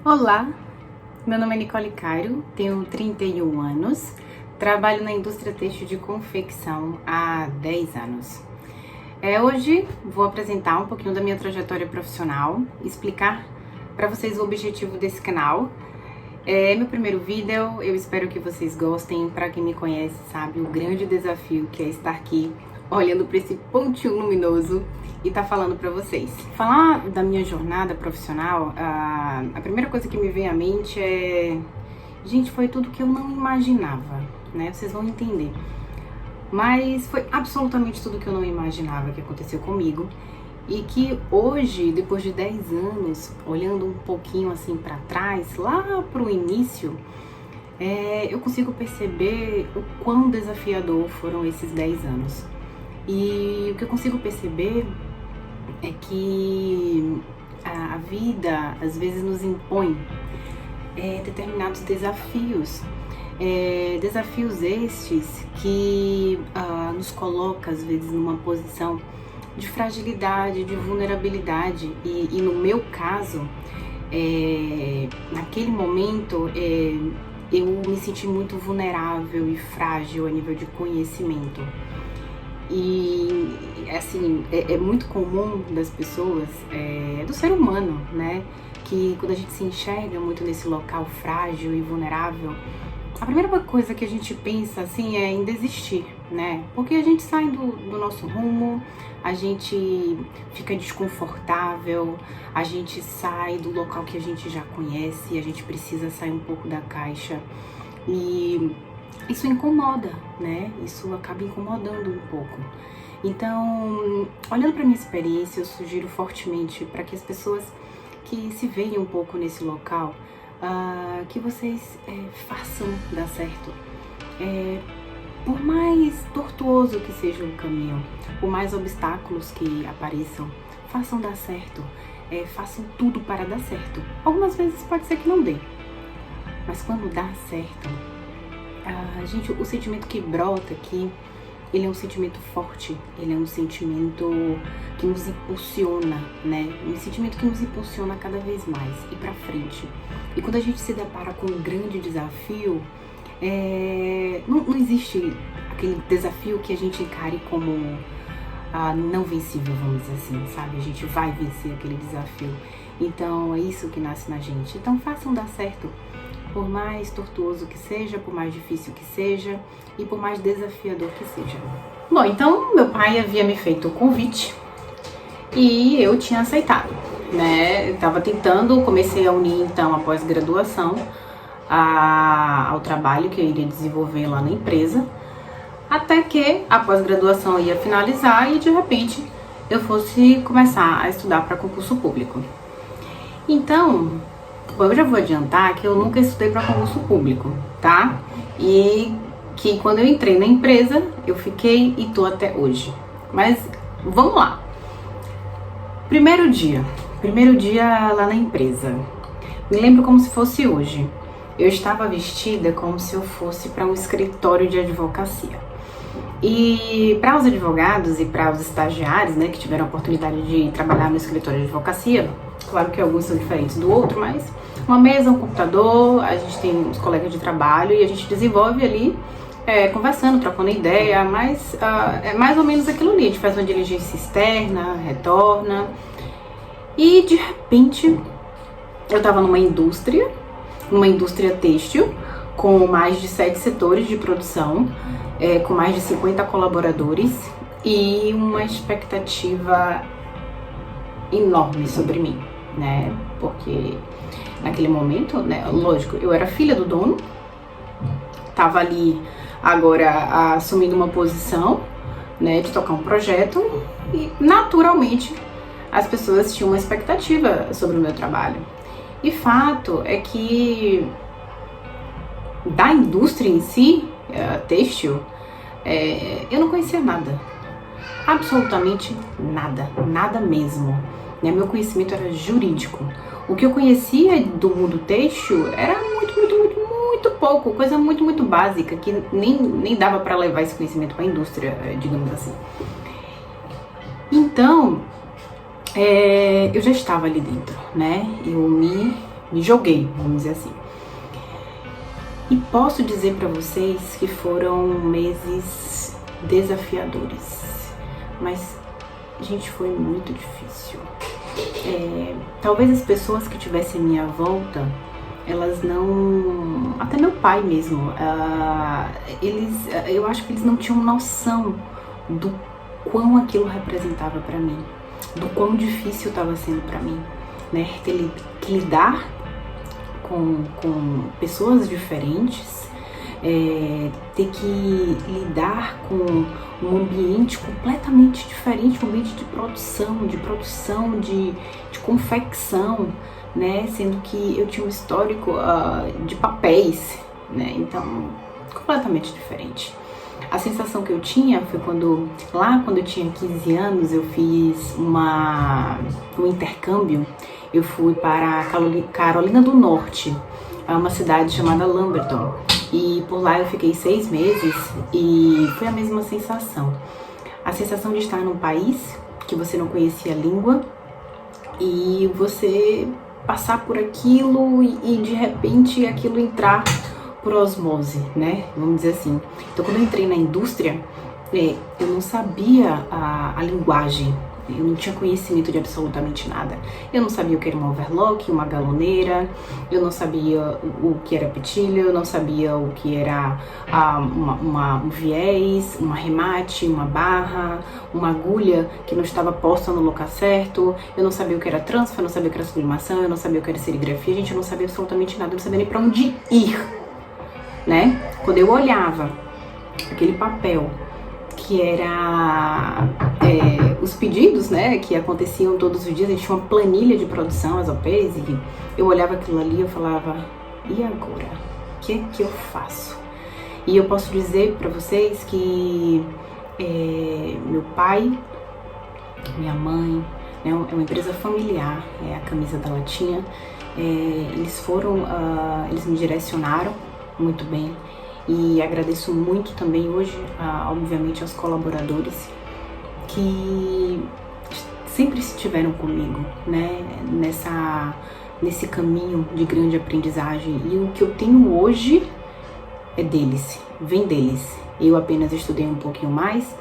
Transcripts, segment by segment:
Olá, meu nome é Nicole Cairo, tenho 31 anos, trabalho na indústria têxtil de confecção há 10 anos. Hoje vou apresentar um pouquinho da minha trajetória profissional, explicar para vocês o objetivo desse canal. É meu primeiro vídeo, eu espero que vocês gostem. Para quem me conhece sabe o grande desafio que é estar aqui olhando para esse pontinho luminoso e tá falando para vocês. Falar da minha jornada profissional, a primeira coisa que me vem à mente é... Gente, foi tudo que eu não imaginava, né? Vocês vão entender. Mas foi absolutamente tudo que eu não imaginava que aconteceu comigo. E que hoje, depois de 10 anos, olhando um pouquinho assim para trás, lá pro início, eu consigo perceber o quão desafiador foram esses 10 anos. E o que eu consigo perceber é que a vida às vezes nos impõe determinados desafios. Desafios estes que nos coloca às vezes numa posição de fragilidade, de vulnerabilidade. E no meu caso, naquele momento, eu me senti muito vulnerável e frágil a nível de conhecimento. E assim, é muito comum das pessoas, do ser humano, né? Que quando a gente se enxerga muito nesse local frágil e vulnerável, a primeira coisa que a gente pensa assim é em desistir, né? Porque a gente sai do nosso rumo, a gente fica desconfortável, a gente sai do local que a gente já conhece, a gente precisa sair um pouco da caixa. E isso incomoda, né? Isso acaba incomodando um pouco. Então, olhando para minha experiência, eu sugiro fortemente para que as pessoas que se veem um pouco nesse local, que vocês façam dar certo. Por mais tortuoso que seja o caminho, por mais obstáculos que apareçam, façam dar certo. Façam tudo para dar certo. Algumas vezes pode ser que não dê, mas quando dá certo, gente, o sentimento que brota aqui, ele é um sentimento forte, ele é um sentimento que nos impulsiona, né? Um sentimento que nos impulsiona cada vez mais e pra frente. E quando a gente se depara com um grande desafio, não existe aquele desafio que a gente encare como não vencível, vamos dizer assim, sabe? A gente vai vencer aquele desafio. Então é isso que nasce na gente. Então façam dar certo. Por mais tortuoso que seja, por mais difícil que seja e por mais desafiador que seja. Bom, então meu pai havia me feito o convite e eu tinha aceitado, né? Eu tava tentando, comecei a unir então a pós-graduação ao trabalho que eu iria desenvolver lá na empresa, até que a pós-graduação ia finalizar e de repente eu fosse começar a estudar para concurso público. Então, eu já vou adiantar que eu nunca estudei para concurso público, tá? E que quando eu entrei na empresa, eu fiquei e tô até hoje. Mas vamos lá. Primeiro dia lá na empresa. Me lembro como se fosse hoje. Eu estava vestida como se eu fosse para um escritório de advocacia. E para os advogados e para os estagiários, né, que tiveram a oportunidade de trabalhar no escritório de advocacia, claro que alguns são diferentes do outro, mas uma mesa, um computador, a gente tem uns colegas de trabalho e a gente desenvolve ali, conversando, trocando ideia, mas é mais ou menos aquilo ali. A gente faz uma diligência externa, retorna. E de repente eu estava numa indústria têxtil, com mais de 7 setores de produção, com mais de 50 colaboradores e uma expectativa enorme sobre mim, né? Porque naquele momento, né, lógico, eu era filha do dono, tava ali agora assumindo uma posição, né, de tocar um projeto e naturalmente as pessoas tinham uma expectativa sobre o meu trabalho. E fato é que da indústria em si, têxtil, eu não conhecia nada, absolutamente nada, nada mesmo. Meu conhecimento era jurídico. O que eu conhecia do mundo têxtil era muito pouco, coisa muito básica, que nem dava para levar esse conhecimento para a indústria, digamos assim. Então, eu já estava ali dentro, né? Eu me me joguei, vamos dizer assim. E posso dizer para vocês que foram meses desafiadores, mas, gente, foi muito difícil. Talvez as pessoas que tivessem à minha volta, elas não... Até meu pai mesmo, eu acho que eles não tinham noção do quão aquilo representava para mim, do quão difícil estava sendo para mim, né? Ter que lidar com pessoas diferentes, ter que lidar com um ambiente completamente diferente, um ambiente de produção, de confecção, né? Sendo que eu tinha um histórico de papéis, né? Então, completamente diferente. A sensação que eu tinha foi quando eu tinha 15 anos, eu fiz um intercâmbio. Eu fui para Carolina do Norte, uma cidade chamada Lumberton, e por lá eu fiquei 6 meses e foi a mesma sensação. A sensação de estar num país que você não conhecia a língua e você passar por aquilo e de repente aquilo entrar por osmose, né? Vamos dizer assim. Então, quando eu entrei na indústria, eu não sabia a linguagem, eu não tinha conhecimento de absolutamente nada. Eu não sabia o que era uma overlock, uma galoneira, eu não sabia o que era petilha, eu não sabia o que era um viés, um arremate, uma barra, uma agulha que não estava posta no lugar certo, eu não sabia o que era transfer, eu não sabia o que era sublimação, eu não sabia o que era serigrafia, gente, eu não sabia absolutamente nada, eu não sabia nem para onde ir, né? Quando eu olhava aquele papel que era os pedidos, né, que aconteciam todos os dias, a gente tinha uma planilha de produção, as OPs, e eu olhava aquilo ali e eu falava, e agora? O que é que eu faço? E eu posso dizer para vocês que meu pai, minha mãe, né, é uma empresa familiar, a camisa da latinha, eles me direcionaram muito bem. E agradeço muito também hoje, obviamente, aos colaboradores que sempre estiveram comigo, né, nesse caminho de grande aprendizagem. E o que eu tenho hoje é deles, vem deles. Eu apenas estudei um pouquinho mais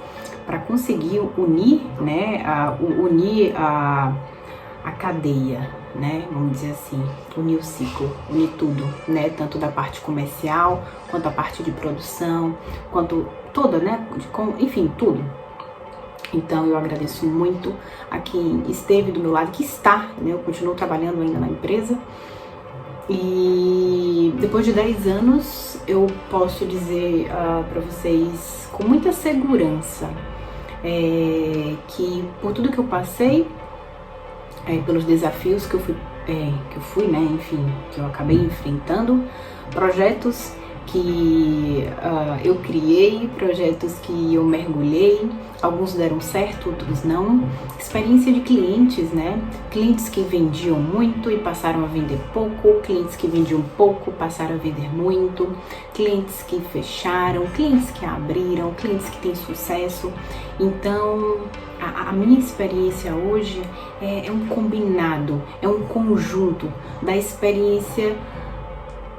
para conseguir unir, né, a cadeia, né, vamos dizer assim, unir o ciclo, unir tudo, né, tanto da parte comercial, quanto a parte de produção, quanto toda, né, enfim, tudo. Então eu agradeço muito a quem esteve do meu lado, que está, né, eu continuo trabalhando ainda na empresa, e depois de 10 anos eu posso dizer para vocês com muita segurança que por tudo que eu passei, pelos desafios que eu fui, né, enfim, que eu acabei enfrentando, projetos que eu criei, projetos que eu mergulhei, alguns deram certo, outros não, experiência de clientes, né, clientes que vendiam muito e passaram a vender pouco, clientes que vendiam pouco passaram a vender muito, clientes que fecharam, clientes que abriram, clientes que têm sucesso. Então, a minha experiência hoje é um combinado, é um conjunto da experiência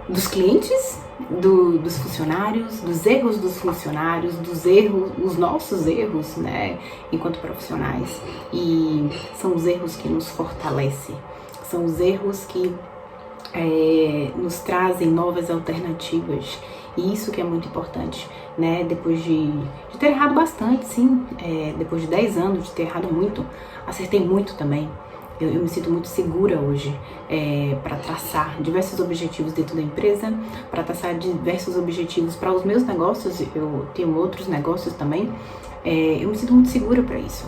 dos clientes, dos funcionários, dos erros dos funcionários, os nossos erros, né, enquanto profissionais. E são os erros que nos fortalecem, são os erros que nos trazem novas alternativas. E isso que é muito importante, né? Depois de ter errado bastante, sim, depois de 10 anos de ter errado muito, acertei muito também. Eu me sinto muito segura hoje para traçar diversos objetivos dentro da empresa, para traçar diversos objetivos para os meus negócios. Eu tenho outros negócios também. Eu me sinto muito segura para isso.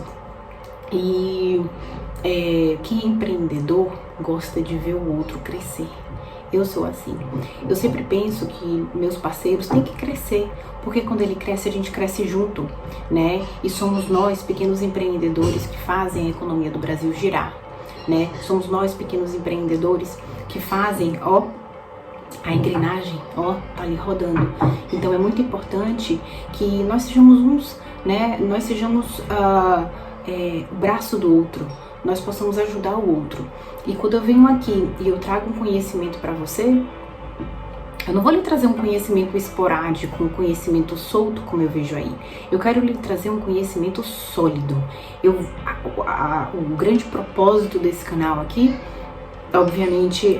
E quem é empreendedor gosta de ver o outro crescer. Eu sou assim. Eu sempre penso que meus parceiros têm que crescer, porque quando ele cresce, a gente cresce junto, né? E somos nós, pequenos empreendedores, que fazem a economia do Brasil girar, né? Somos nós, pequenos empreendedores, que fazem, a engrenagem, tá ali rodando. Então é muito importante que nós sejamos uns, né? Nós sejamos o braço do outro. nós possamos ajudar o outro. E quando eu venho aqui e eu trago um conhecimento para você, eu não vou lhe trazer um conhecimento esporádico, um conhecimento solto, como eu vejo aí. Eu quero lhe trazer um conhecimento sólido. O grande propósito desse canal aqui, obviamente,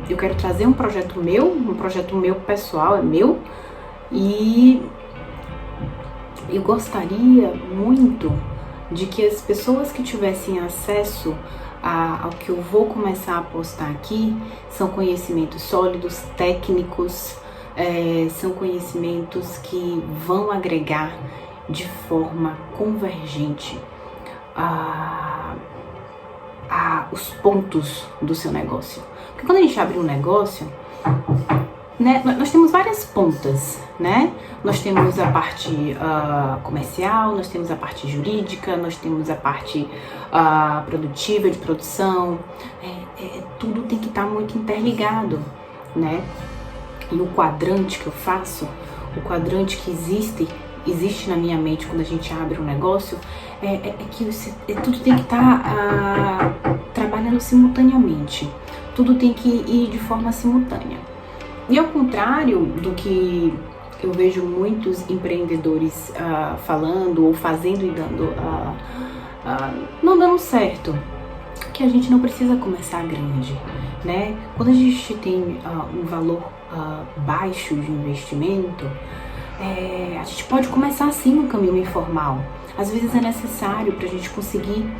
eu quero trazer um projeto meu pessoal, é meu, e eu gostaria muito de que as pessoas que tivessem acesso ao que eu vou começar a postar aqui são conhecimentos sólidos, técnicos, são conhecimentos que vão agregar de forma convergente os pontos do seu negócio. Porque quando a gente abre um negócio, né, nós temos várias pontas, né? Nós temos a parte comercial, nós temos a parte jurídica, nós temos a parte produtiva, de produção. Tudo tem que estar muito interligado, né? E o quadrante que eu faço, o quadrante que existe na minha mente quando a gente abre um negócio, que tudo tem que estar trabalhando simultaneamente. Tudo tem que ir de forma simultânea. E ao contrário do que eu vejo muitos empreendedores falando ou fazendo e não dando certo, que a gente não precisa começar grande, né? Quando a gente tem um valor baixo de investimento, a gente pode começar assim no caminho informal. Às vezes é necessário para a gente conseguir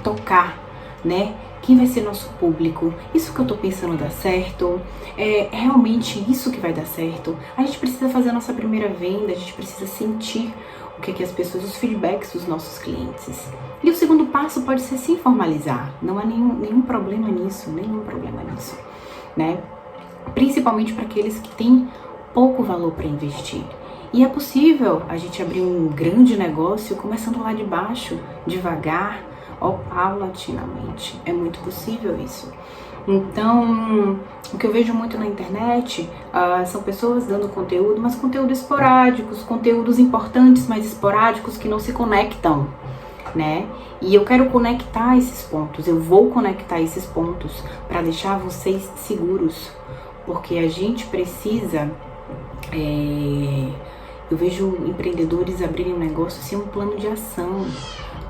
tocar, né? Quem vai ser nosso público? Isso que eu tô pensando dá certo? É realmente isso que vai dar certo? A gente precisa fazer a nossa primeira venda, a gente precisa sentir o que as pessoas, os feedbacks dos nossos clientes. E o segundo passo pode ser sim formalizar. Não há nenhum problema nisso, né? Principalmente para aqueles que têm pouco valor para investir. E é possível a gente abrir um grande negócio começando lá de baixo, devagar, paulatinamente. É muito possível isso. Então, o que eu vejo muito na internet são pessoas dando conteúdo, mas conteúdos esporádicos, conteúdos importantes, mas esporádicos que não se conectam, né? E eu quero conectar esses pontos, eu vou conectar esses pontos para deixar vocês seguros, porque a gente precisa... eu vejo empreendedores abrirem um negócio sem um plano de ação,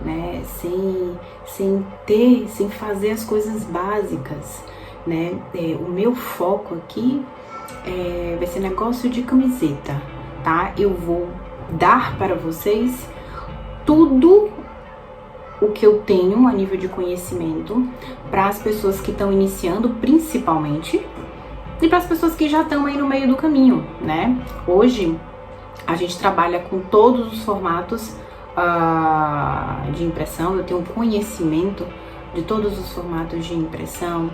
né? Sem fazer as coisas básicas, né? O meu foco aqui vai ser negócio de camiseta, tá? Eu vou dar para vocês tudo o que eu tenho a nível de conhecimento para as pessoas que estão iniciando, principalmente, e para as pessoas que já estão aí no meio do caminho, né? Hoje a gente trabalha com todos os formatos de impressão. Eu tenho conhecimento de todos os formatos de impressão.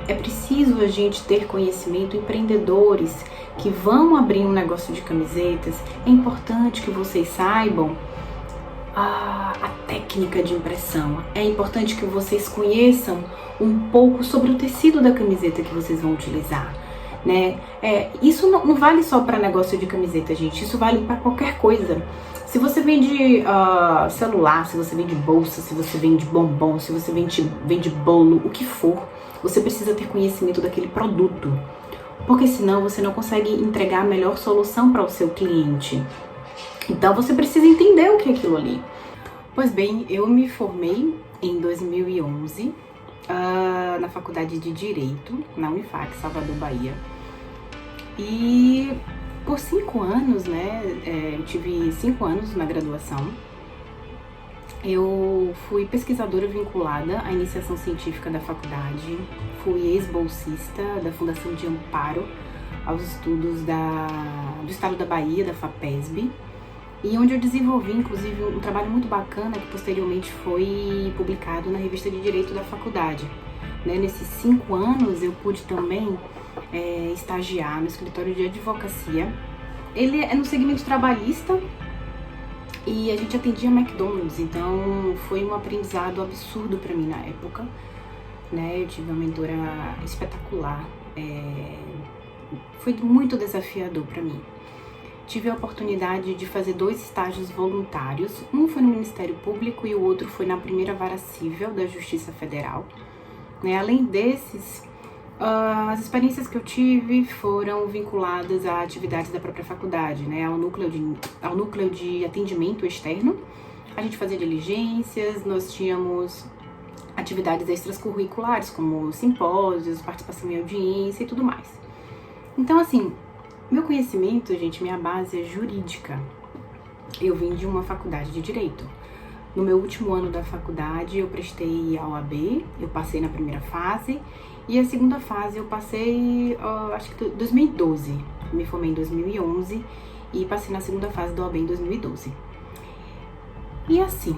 É preciso a gente ter conhecimento, empreendedores que vão abrir um negócio de camisetas. É importante que vocês saibam a técnica de impressão. É importante que vocês conheçam um pouco sobre o tecido da camiseta que vocês vão utilizar, né? Isso não vale só para negócio de camiseta, gente. Isso vale para qualquer coisa. Se você vende celular, se você vende bolsa, se você vende bombom, se você vende bolo, o que for, você precisa ter conhecimento daquele produto, porque senão você não consegue entregar a melhor solução para o seu cliente. Então você precisa entender o que é aquilo ali. Pois bem, eu me formei em 2011 na Faculdade de Direito, na Unifac, Salvador, Bahia. E por 5 anos, né, eu tive 5 anos na graduação. Eu fui pesquisadora vinculada à iniciação científica da faculdade, fui ex-bolsista da Fundação de Amparo aos Estudos do Estado da Bahia, da FAPESB, e onde eu desenvolvi, inclusive, um trabalho muito bacana que posteriormente foi publicado na revista de Direito da faculdade. Né? Nesses 5 anos eu pude também estagiar no escritório de advocacia. Ele é no segmento trabalhista e a gente atendia McDonald's, então foi um aprendizado absurdo para mim na época. Né? Eu tive uma mentora espetacular, foi muito desafiador para mim. tive a oportunidade de fazer 2 estágios voluntários. Um foi no Ministério Público e o outro foi na primeira vara civil da Justiça Federal. Né? Além desses, as experiências que eu tive foram vinculadas a atividades da própria faculdade, né? ao núcleo de atendimento externo. A gente fazia diligências, nós tínhamos atividades extracurriculares, como simpósios, participação em audiência e tudo mais. Então, assim, meu conhecimento, gente, minha base é jurídica. Eu vim de uma faculdade de Direito. No meu último ano da faculdade, eu prestei a OAB, eu passei na primeira fase, e a segunda fase eu passei, acho que 2012. Me formei em 2011 e passei na segunda fase da OAB em 2012. E assim,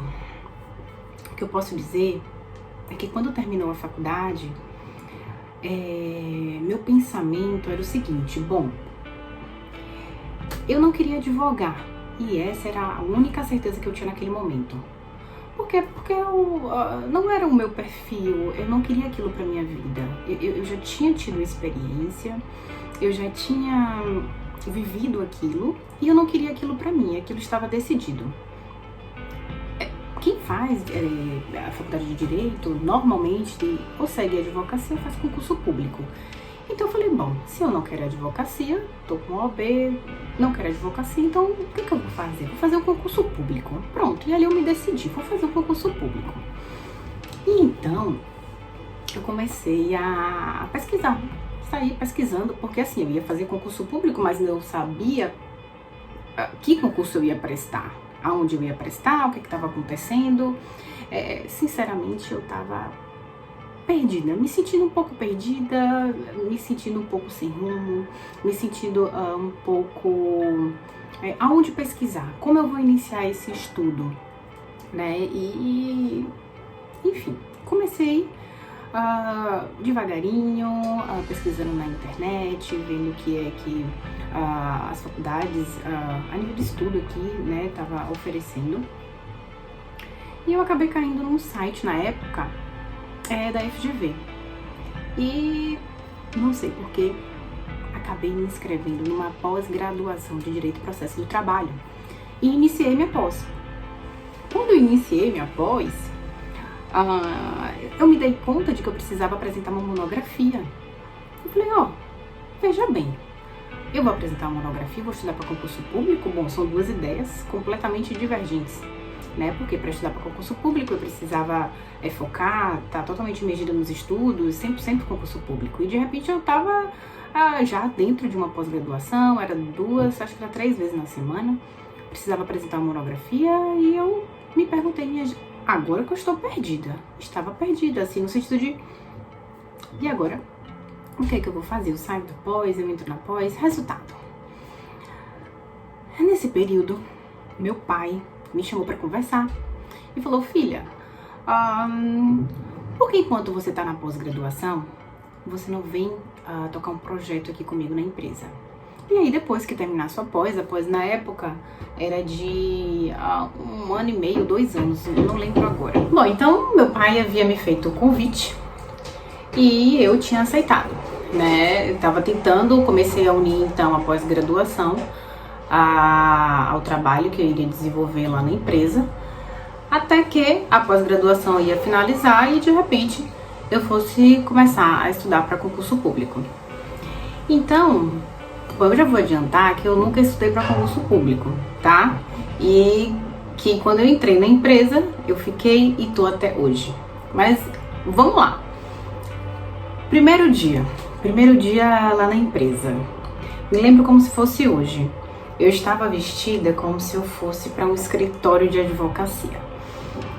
o que eu posso dizer é que quando terminou a faculdade, meu pensamento era o seguinte: bom, eu não queria advogar, e essa era a única certeza que eu tinha naquele momento. Por quê? Porque não era o meu perfil, eu não queria aquilo pra minha vida. Eu já tinha tido experiência, eu já tinha vivido aquilo, e eu não queria aquilo pra mim, aquilo estava decidido. Quem faz a faculdade de Direito, normalmente, ou segue a advocacia ou faz concurso público. Então eu falei, bom, se eu não quero advocacia, tô com OAB, não quero advocacia, então o que eu vou fazer? Vou fazer um concurso público. Pronto, e ali eu me decidi, vou fazer um concurso público. E então, eu comecei a pesquisar, saí pesquisando, porque assim, eu ia fazer concurso público, mas não sabia que concurso eu ia prestar. Aonde eu ia prestar, o que estava acontecendo. Sinceramente, eu estava perdida, me sentindo um pouco perdida, me sentindo um pouco sem rumo, me sentindo um pouco... aonde pesquisar, como eu vou iniciar esse estudo, né? Enfim, comecei devagarinho, pesquisando na internet, vendo o que é que as faculdades, a nível de estudo aqui, né, tava oferecendo. E eu acabei caindo num site na época da FGV. E não sei porquê, acabei me inscrevendo numa pós-graduação de Direito e Processo do Trabalho. E iniciei minha pós. Quando eu iniciei minha pós, eu me dei conta de que eu precisava apresentar uma monografia. Eu falei, veja bem, eu vou apresentar uma monografia, vou estudar para concurso público? Bom, são 2 ideias completamente divergentes, né? Porque para estudar para concurso público eu precisava focar, estar totalmente imergida nos estudos, 100% concurso público. E de repente eu estava já dentro de uma pós-graduação, era 2, acho que era 3 vezes na semana, precisava apresentar uma monografia e eu me perguntei, agora que eu estou perdida, estava perdida, assim, no sentido de, e agora? O que é que eu vou fazer? Eu saio da pós, eu entro na pós. Resultado. Nesse período, meu pai me chamou para conversar e falou, filha, por que enquanto você está na pós-graduação, você não vem tocar um projeto aqui comigo na empresa? E aí depois que terminar sua pós, a pós na época era de 1 ano e meio, 2 anos, eu não lembro agora. Bom, então meu pai havia me feito o convite e eu tinha aceitado, né? Eu tava tentando, comecei a unir então a pós-graduação ao trabalho que eu iria desenvolver lá na empresa, até que a pós-graduação ia finalizar e de repente eu fosse começar a estudar para concurso público. Então, eu já vou adiantar que eu nunca estudei para concurso público, tá? E que quando eu entrei na empresa, eu fiquei e tô até hoje. Mas vamos lá. Primeiro dia lá na empresa. Me lembro como se fosse hoje. Eu estava vestida como se eu fosse para um escritório de advocacia.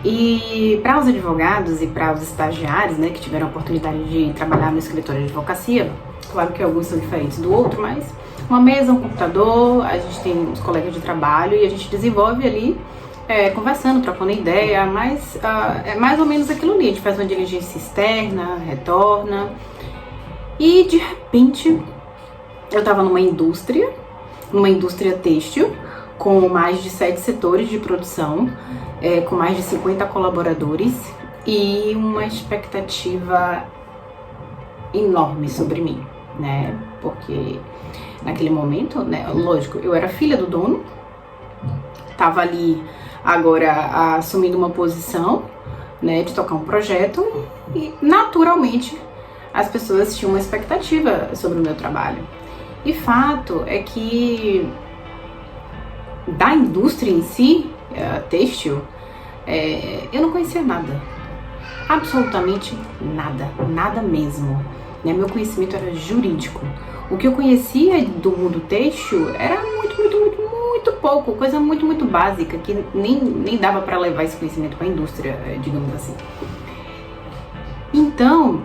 E para os advogados e para os estagiários, né, que tiveram a oportunidade de trabalhar no escritório de advocacia, claro que alguns são diferentes do outro, mas uma mesa, um computador, a gente tem uns colegas de trabalho e a gente desenvolve ali, conversando, trocando ideia, mas é mais ou menos aquilo ali. A gente faz uma diligência externa, retorna. E de repente eu estava numa indústria têxtil, com mais de 7 setores de produção, com mais de 50 colaboradores e uma expectativa enorme sobre mim, né? porque naquele momento, né, lógico, eu era filha do dono, estava ali agora assumindo uma posição, né, de tocar um projeto e naturalmente as pessoas tinham uma expectativa sobre o meu trabalho. E fato é que da indústria em si, têxtil, eu não conhecia nada, absolutamente nada, nada mesmo, né? Meu conhecimento era jurídico. O que eu conhecia do mundo têxtil era muito pouco, coisa muito básica, que nem dava para levar esse conhecimento para a indústria, digamos assim. Então,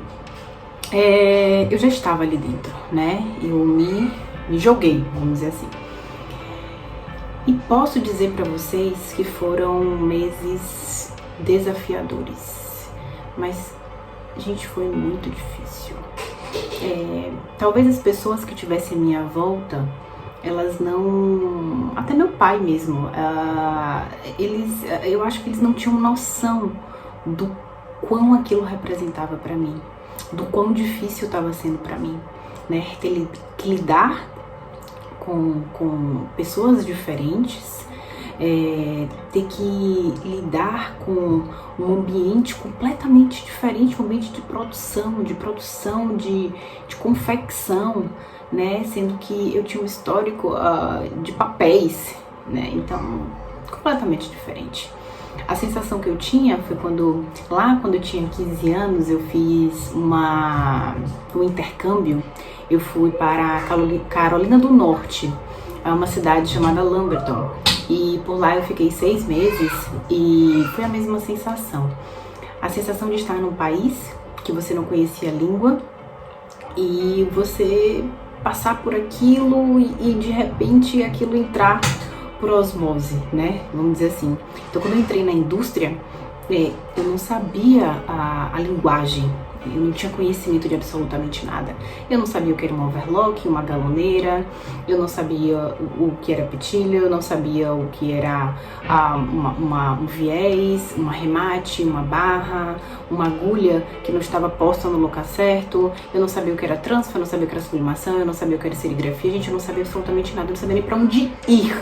eu já estava ali dentro, né? Eu me joguei, vamos dizer assim. E posso dizer para vocês que foram meses desafiadores, mas, gente, foi muito difícil. Talvez as pessoas que tivessem à minha volta, elas não... Até meu pai mesmo, eu acho que eles não tinham noção do quão aquilo representava para mim, do quão difícil estava sendo para mim, né? Ter que lidar com pessoas diferentes, ter que lidar com um ambiente completamente diferente, um ambiente de produção, de confecção, né? Sendo que eu tinha um histórico de papéis, né? Então, completamente diferente. A sensação que eu tinha foi quando eu tinha 15 anos, eu fiz um intercâmbio. Eu fui para Carolina do Norte, uma cidade chamada Lumberton, e por lá eu fiquei 6 meses e foi a mesma sensação. A sensação de estar num país que você não conhecia a língua e você passar por aquilo e de repente aquilo entrar por osmose, né? Vamos dizer assim. Então, quando eu entrei na indústria, eu não sabia a linguagem, eu não tinha conhecimento de absolutamente nada. Eu não sabia o que era uma overlock, uma galoneira, eu não sabia o que era petilha, eu não sabia o que era um viés, um arremate, uma barra, uma agulha que não estava posta no lugar certo, eu não sabia o que era transfer, eu não sabia o que era sublimação, eu não sabia o que era serigrafia, gente, eu não sabia absolutamente nada, eu não sabia nem para onde ir,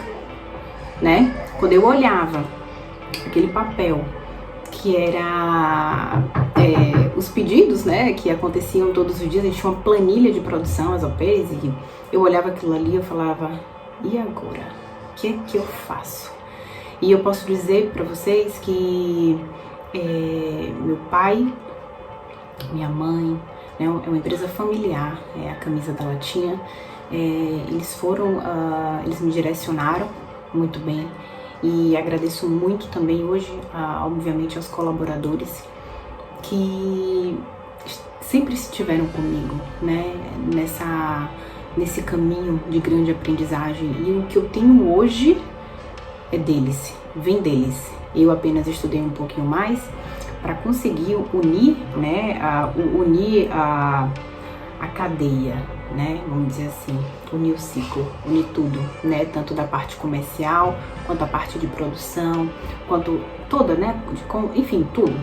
né? Quando eu olhava aquele papel que era os pedidos, né, que aconteciam todos os dias, a gente tinha uma planilha de produção, as OPs, e eu olhava aquilo ali e eu falava, e agora? O que é que eu faço? E eu posso dizer para vocês que meu pai, minha mãe, né, é uma empresa familiar, a Camisa da Latinha, eles me direcionaram muito bem. E agradeço muito também hoje, obviamente, aos colaboradores que sempre estiveram comigo, né, nesse caminho de grande aprendizagem. E o que eu tenho hoje é deles, vem deles. Eu apenas estudei um pouquinho mais para conseguir unir, né, unir a cadeia, né, vamos dizer assim, unir o ciclo, unir tudo, né, tanto da parte comercial, quanto a parte de produção, quanto toda, né, enfim, tudo.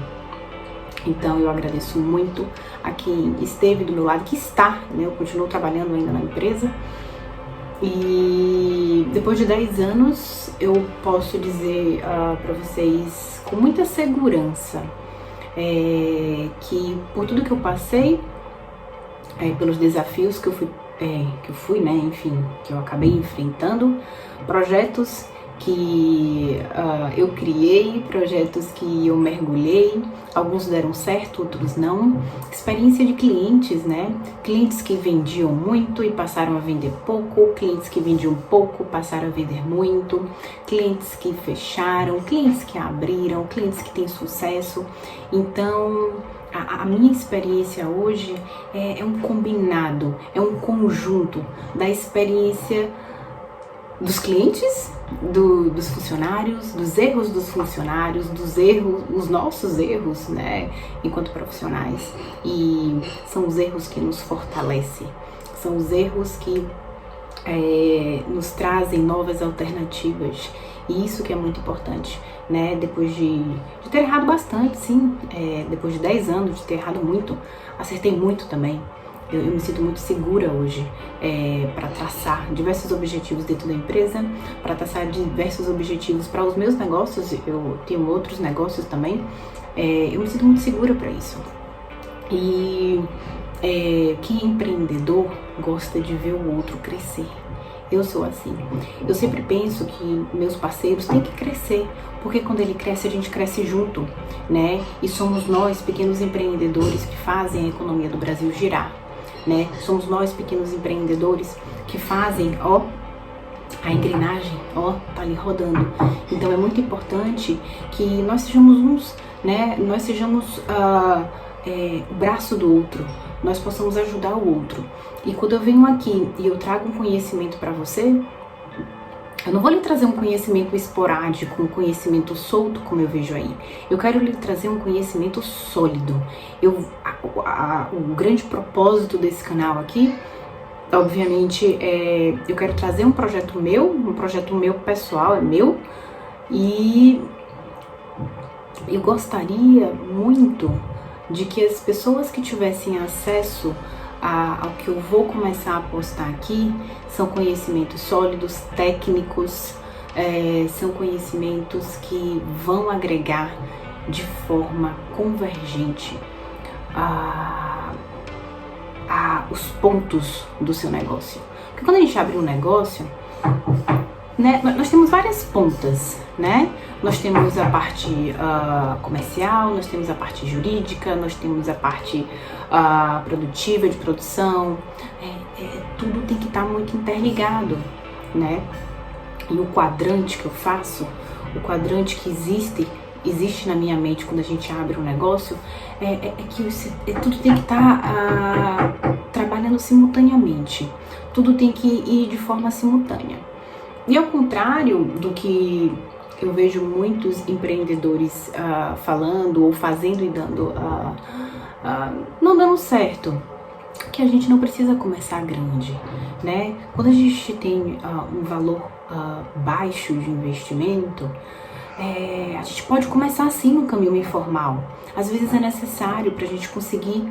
Então eu agradeço muito a quem esteve do meu lado, que está, né, eu continuo trabalhando ainda na empresa, e depois de 10 anos eu posso dizer para vocês com muita segurança que por tudo que eu passei, pelos desafios que eu fui, né, enfim, que eu acabei enfrentando, projetos que eu criei, projetos que eu mergulhei, alguns deram certo, outros não, experiência de clientes, né, clientes que vendiam muito e passaram a vender pouco, clientes que vendiam pouco passaram a vender muito, clientes que fecharam, clientes que abriram, clientes que têm sucesso. Então, a minha experiência hoje é um combinado, é um conjunto da experiência dos clientes, dos funcionários, dos erros dos funcionários, os nossos erros, né, enquanto profissionais. E são os erros que nos fortalecem, são os erros que nos trazem novas alternativas. E isso que é muito importante, né? Depois de ter errado bastante, sim, depois de 10 anos de ter errado muito, acertei muito também. eu me sinto muito segura hoje para traçar diversos objetivos dentro da empresa, para traçar diversos objetivos para os meus negócios. Eu tenho outros negócios também. Eu me sinto muito segura para isso. E quem é empreendedor gosta de ver o outro crescer. Eu sou assim. Eu sempre penso que meus parceiros têm que crescer, porque quando ele cresce, a gente cresce junto, né? E somos nós, pequenos empreendedores, que fazem a economia do Brasil girar, né? Somos nós, pequenos empreendedores, que fazem, a engrenagem, tá ali rodando. Então é muito importante que nós sejamos uns, né? Nós sejamos o braço do outro, nós possamos ajudar o outro. E quando eu venho aqui e eu trago um conhecimento para você, eu não vou lhe trazer um conhecimento esporádico, um conhecimento solto, como eu vejo aí. Eu quero lhe trazer um conhecimento sólido. O grande propósito desse canal aqui, obviamente, eu quero trazer um projeto meu pessoal, é meu, e eu gostaria muito de que as pessoas que tivessem acesso ao que eu vou começar a postar aqui são conhecimentos sólidos, técnicos, são conhecimentos que vão agregar de forma convergente os pontos do seu negócio. Porque quando a gente abre um negócio, né, nós temos várias pontas, né? Nós temos a parte comercial, nós temos a parte jurídica, nós temos a parte produtiva, de produção. Tudo tem que estar muito interligado, né? E o quadrante que eu faço, o quadrante que existe na minha mente quando a gente abre um negócio, que tudo tem que estar trabalhando simultaneamente. Tudo tem que ir de forma simultânea. E ao contrário do que eu vejo muitos empreendedores falando ou fazendo e dando, não dando certo, que a gente não precisa começar grande, né? Quando a gente tem um valor baixo de investimento, a gente pode começar assim no caminho informal. Às vezes é necessário para a gente conseguir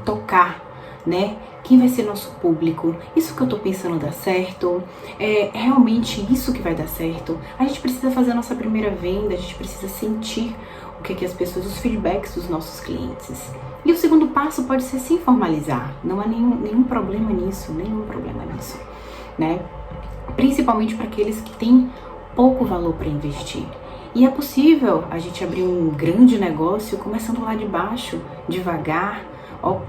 tocar, né? Quem vai ser nosso público? Isso que eu tô pensando dá certo? É realmente isso que vai dar certo? A gente precisa fazer a nossa primeira venda, a gente precisa sentir o que as pessoas, os feedbacks dos nossos clientes. E o segundo passo pode ser sim formalizar. Não há nenhum problema nisso, né? Principalmente para aqueles que têm pouco valor para investir. E é possível a gente abrir um grande negócio começando lá de baixo, devagar,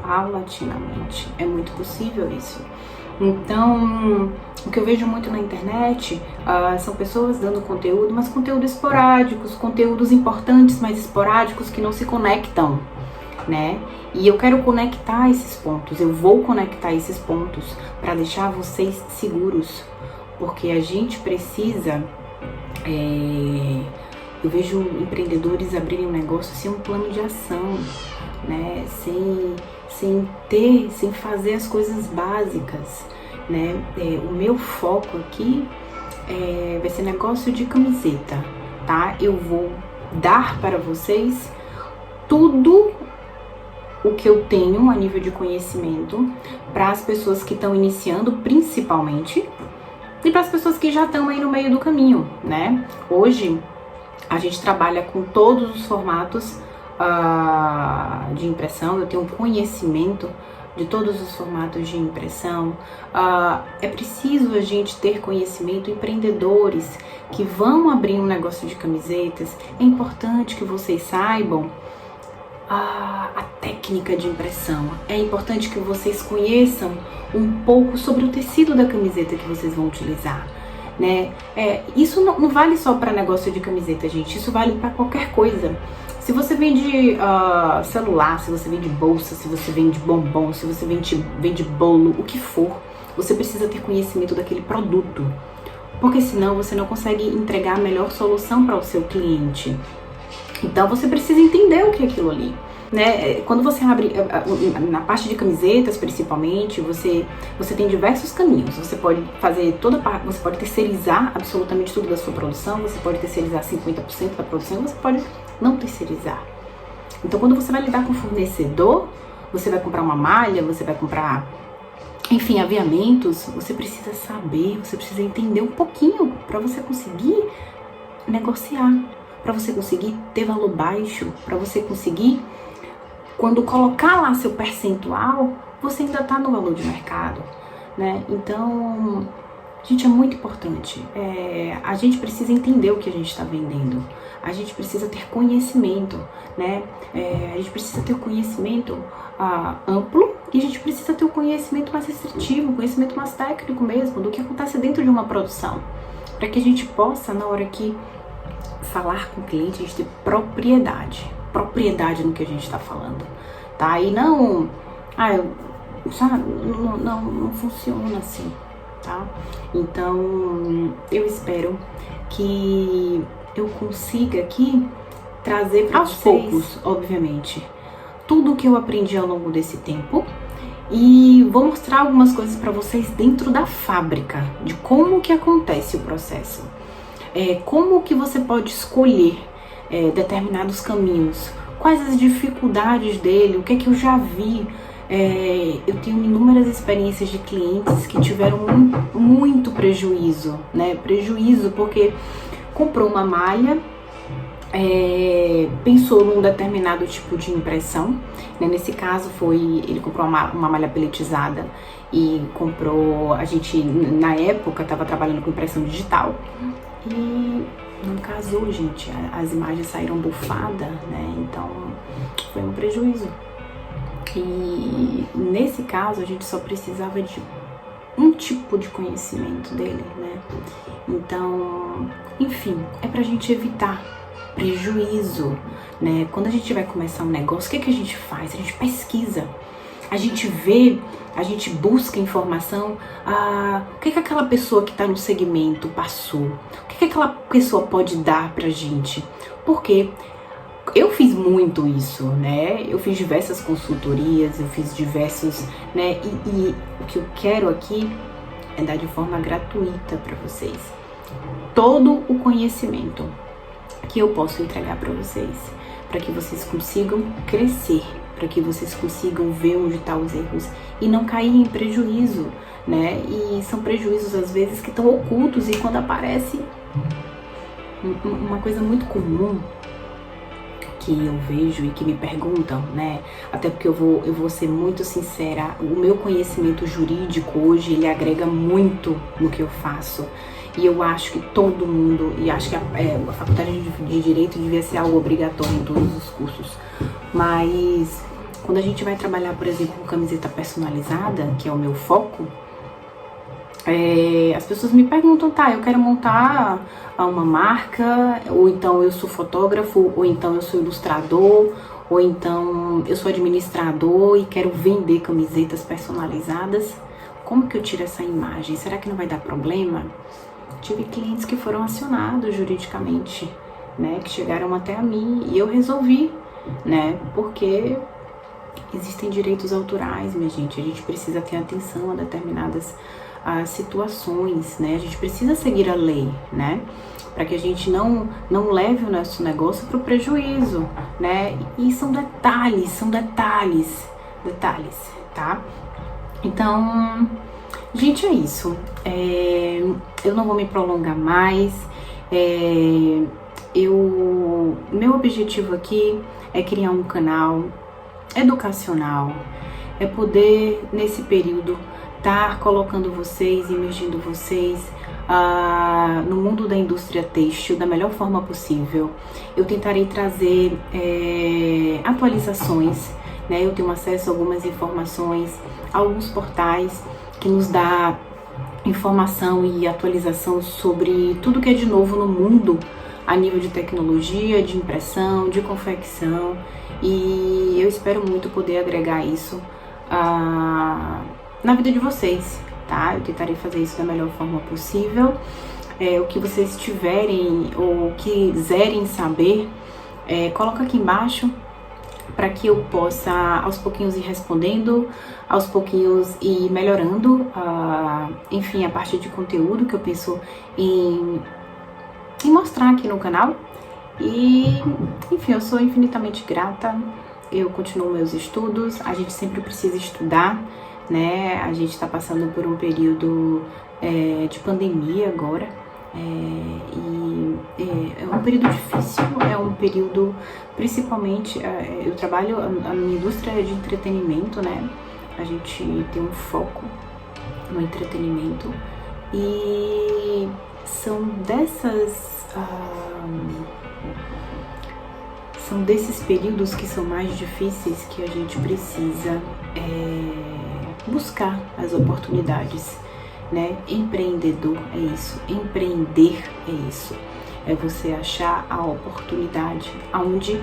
paulatinamente. É muito possível isso. Então, o que eu vejo muito na internet são pessoas dando conteúdo, mas conteúdos esporádicos, conteúdos importantes, mas esporádicos que não se conectam, né? E eu quero conectar esses pontos, eu vou conectar esses pontos para deixar vocês seguros, porque a gente precisa. Eu vejo empreendedores abrirem um negócio sem um plano de ação, né? Sem fazer as coisas básicas, né? O meu foco aqui vai ser negócio de camiseta, tá? Eu vou dar para vocês tudo o que eu tenho a nível de conhecimento para as pessoas que estão iniciando, principalmente, e para as pessoas que já estão aí no meio do caminho, né? Hoje a gente trabalha com todos os formatos de impressão. Eu tenho um conhecimento de todos os formatos de impressão. É preciso a gente ter conhecimento, empreendedores que vão abrir um negócio de camisetas. É importante que vocês saibam a técnica de impressão. É importante que vocês conheçam um pouco sobre o tecido da camiseta que vocês vão utilizar, né? Isso não vale só para negócio de camiseta, gente. Isso vale para qualquer coisa. Se você vende celular, se você vende bolsa, se você vende bombom, se você vende bolo, o que for, você precisa ter conhecimento daquele produto, porque senão você não consegue entregar a melhor solução para o seu cliente. Então você precisa entender o que é aquilo ali, né? Quando você abre na parte de camisetas, principalmente, você tem diversos caminhos. Você pode fazer você pode terceirizar absolutamente tudo da sua produção, você pode terceirizar 50% da produção, você pode não terceirizar. Então, quando você vai lidar com o fornecedor, você vai comprar uma malha, você vai comprar, enfim, aviamentos, você precisa saber, você precisa entender um pouquinho para você conseguir negociar, para você conseguir ter valor baixo, para você conseguir, quando colocar lá seu percentual, você ainda está no valor de mercado, né? Então, gente, é muito importante. A gente precisa entender o que a gente está vendendo. A gente precisa ter conhecimento, né? A gente precisa ter o conhecimento amplo e a gente precisa ter o conhecimento mais restritivo, conhecimento mais técnico mesmo, do que acontece dentro de uma produção. Para que a gente possa, na hora que falar com o cliente, a gente ter propriedade no que a gente está falando, tá? E não, sabe, não funciona assim, tá? Então, eu espero que eu consiga aqui trazer para vocês, aos poucos, obviamente, tudo o que eu aprendi ao longo desse tempo, e vou mostrar algumas coisas para vocês dentro da fábrica, de como que acontece o processo, como que você pode escolher determinados caminhos, quais as dificuldades dele, o que é que eu já vi. Eu tenho inúmeras experiências de clientes que tiveram muito prejuízo, né? Prejuízo porque comprou uma malha, pensou num determinado tipo de impressão, né? Nesse caso ele comprou uma malha peletizada e comprou, a gente na época estava trabalhando com impressão digital e não casou, gente, as imagens saíram bufadas, né? Então foi um prejuízo. E nesse caso a gente só precisava de um tipo de conhecimento dele, né? Então, enfim, é pra gente evitar prejuízo, né? Quando a gente vai começar um negócio, o que a gente faz? A gente pesquisa, a gente vê, a gente busca informação, o que aquela pessoa que está no segmento passou, o que aquela pessoa pode dar pra gente, porque eu fiz muito isso, né? Eu fiz diversas consultorias, eu fiz diversos, né? E o que eu quero aqui é dar de forma gratuita para vocês todo o conhecimento que eu posso entregar para que vocês consigam crescer, para que vocês consigam ver onde estão os erros e não cair em prejuízo, né? E são prejuízos às vezes que estão ocultos, e quando aparece uma coisa muito comum que eu vejo e que me perguntam, né? Até porque eu vou ser muito sincera, o meu conhecimento jurídico hoje, ele agrega muito no que eu faço. E eu acho que todo mundo, e acho que a faculdade de Direito devia ser algo obrigatório em todos os cursos. Mas quando a gente vai trabalhar, por exemplo, com camiseta personalizada, que é o meu foco, as pessoas me perguntam, tá, eu quero montar uma marca, ou então eu sou fotógrafo, ou então eu sou ilustrador, ou então eu sou administrador e quero vender camisetas personalizadas. Como que eu tiro essa imagem? Será que não vai dar problema? Tive clientes que foram acionados juridicamente, né, que chegaram até a mim e eu resolvi, né, porque existem direitos autorais, minha gente, a gente precisa ter atenção a determinadas situações, né? A gente precisa seguir a lei, né? Para que a gente não leve o nosso negócio para o prejuízo, né? E são detalhes, tá? Então, gente, é isso. Eu não vou me prolongar mais. Meu objetivo aqui é criar um canal educacional, é poder, nesse período, estar colocando vocês, imergindo vocês no mundo da indústria têxtil da melhor forma possível. Eu tentarei trazer atualizações, né? Eu tenho acesso a algumas informações, a alguns portais que nos dá informação e atualização sobre tudo que é de novo no mundo a nível de tecnologia, de impressão, de confecção, e eu espero muito poder agregar isso na vida de vocês, tá? Eu tentarei fazer isso da melhor forma possível. O que vocês tiverem ou quiserem saber, coloca aqui embaixo para que eu possa aos pouquinhos ir respondendo, aos pouquinhos ir melhorando, enfim, a parte de conteúdo que eu penso em mostrar aqui no canal. E, enfim, eu sou infinitamente grata. eu continuo meus estudos, a gente sempre precisa estudar, né? A gente está passando por um período de pandemia agora, é um período difícil, é um período, principalmente, eu trabalho, a minha indústria é de entretenimento, né? A gente tem um foco no entretenimento e são desses períodos que são mais difíceis que a gente precisa buscar as oportunidades, né? Empreendedor é isso, empreender é isso, é você achar a oportunidade onde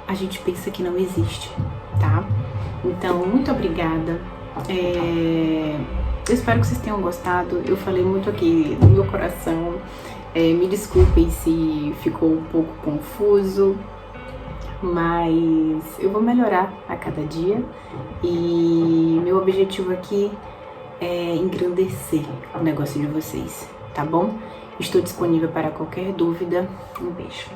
a gente pensa que não existe, tá? Então, muito obrigada. Eu espero que vocês tenham gostado. Eu falei muito aqui do meu coração. Me desculpem se ficou um pouco confuso, mas eu vou melhorar a cada dia e meu objetivo aqui é engrandecer o negócio de vocês, tá bom? Estou disponível para qualquer dúvida. Um beijo.